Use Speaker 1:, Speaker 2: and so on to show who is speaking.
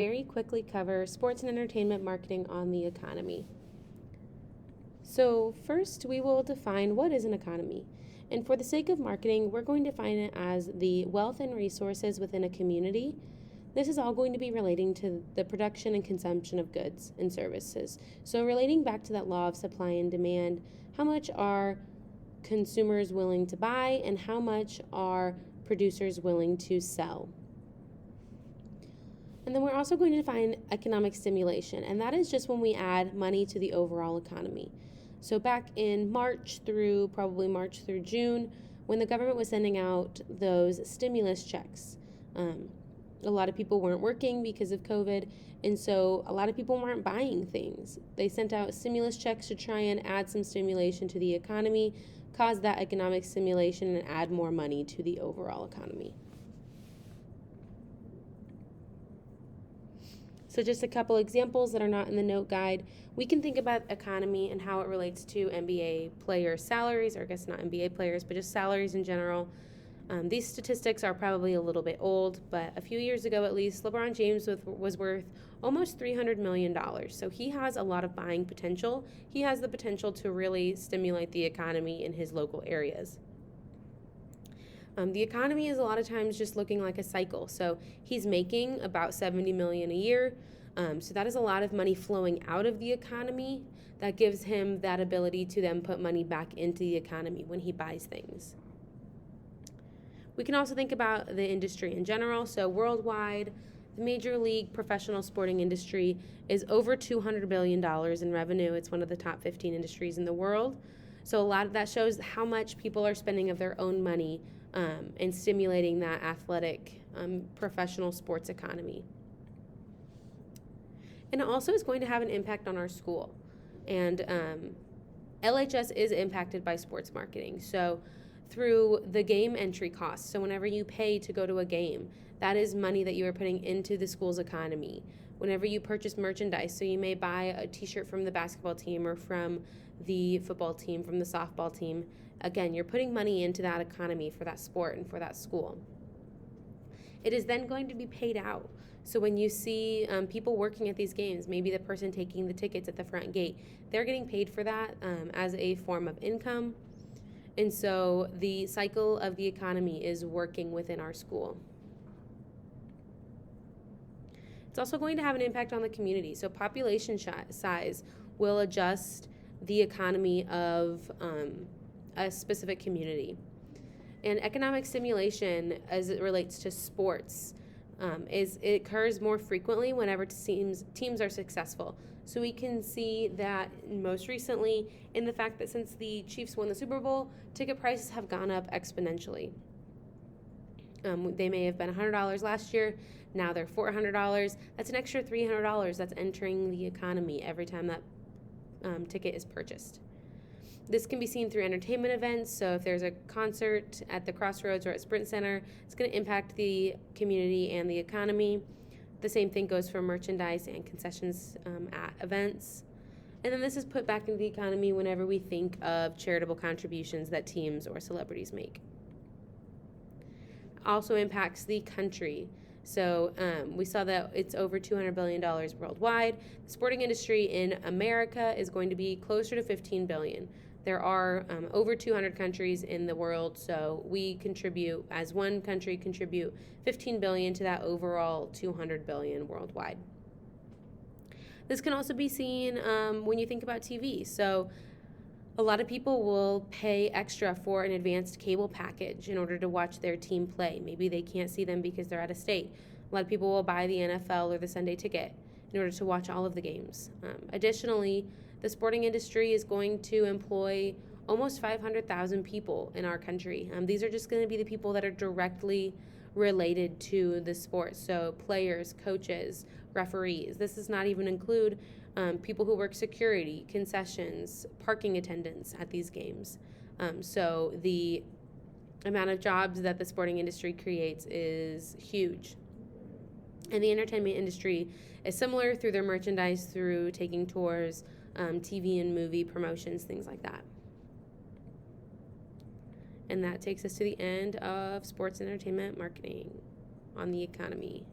Speaker 1: very quickly cover sports and entertainment marketing on the economy. So first, we will define what is an economy. And for the sake of marketing, we're going to define it as the wealth and resources within a community. This is all going to be relating to the production and consumption of goods and services. So relating back to that law of supply and demand, how much are consumers willing to buy and how much are producers willing to sell? And then we're also going to define economic stimulation, and that is just when we add money to the overall economy. So back in March through June, when the government was sending out those stimulus checks, a lot of people weren't working because of COVID, and so a lot of people weren't buying things. They sent out stimulus checks to try and add some stimulation to the economy, cause that economic stimulation, and add more money to the overall economy. So just a couple examples that are not in the note guide. We can think about economy and how it relates to NBA player salaries, or I guess not NBA players, but just salaries in general. These statistics are probably a little bit old, but a few years ago at least, LeBron James was worth almost $300 million. So he has a lot of buying potential. He has the potential to really stimulate the economy in his local areas. The economy is a lot of times just looking like a cycle. So he's making about $70 million a year. So that is a lot of money flowing out of the economy. That gives him that ability to then put money back into the economy when he buys things. We can also think about the industry in general. So worldwide, the Major League professional sporting industry is over $200 billion in revenue. It's one of the top 15 industries in the world. So a lot of that shows how much people are spending of their own money and stimulating that athletic professional sports economy. And it also is going to have an impact on our school. And LHS is impacted by sports marketing. So through the game entry costs, so whenever you pay to go to a game, that is money that you are putting into the school's economy. Whenever you purchase merchandise, so you may buy a t-shirt from the basketball team or from the football team, from the softball team, again, you're putting money into that economy for that sport and for that school. It is then going to be paid out. So when you see people working at these games, maybe the person taking the tickets at the front gate, they're getting paid for that as a form of income. And so the cycle of the economy is working within our school. It's also going to have an impact on the community. So population size will adjust the economy of a specific community. And economic stimulation, as it relates to sports, it occurs more frequently whenever teams are successful. So we can see that most recently in the fact that since the Chiefs won the Super Bowl, ticket prices have gone up exponentially. They may have been $100 last year. Now they're $400. That's an extra $300 that's entering the economy every time that ticket is purchased. This can be seen through entertainment events. So if there's a concert at the Crossroads or at Sprint Center, it's going to impact the community and the economy. The same thing goes for merchandise and concessions at events. And then this is put back into the economy whenever we think of charitable contributions that teams or celebrities make. Also impacts the country. So we saw that it's over $200 billion worldwide. The sporting industry in America is going to be closer to $15 billion. There are over 200 countries in the world, so we contribute, as one country, contribute $15 billion to that overall $200 billion worldwide. This can also be seen when you think about TV. So a lot of people will pay extra for an advanced cable package in order to watch their team play. Maybe they can't see them because they're out of state. A lot of people will buy the NFL or the Sunday ticket in order to watch all of the games. Additionally, the sporting industry is going to employ almost 500,000 people in our country. These are just going to be the people that are directly related to the sport. So players, coaches, referees. This does not even include people who work security, concessions, parking attendants at these games. So the amount of jobs that the sporting industry creates is huge. And the entertainment industry is similar through their merchandise, through taking tours, TV and movie promotions, things like that. And that takes us to the end of sports and entertainment marketing on the economy.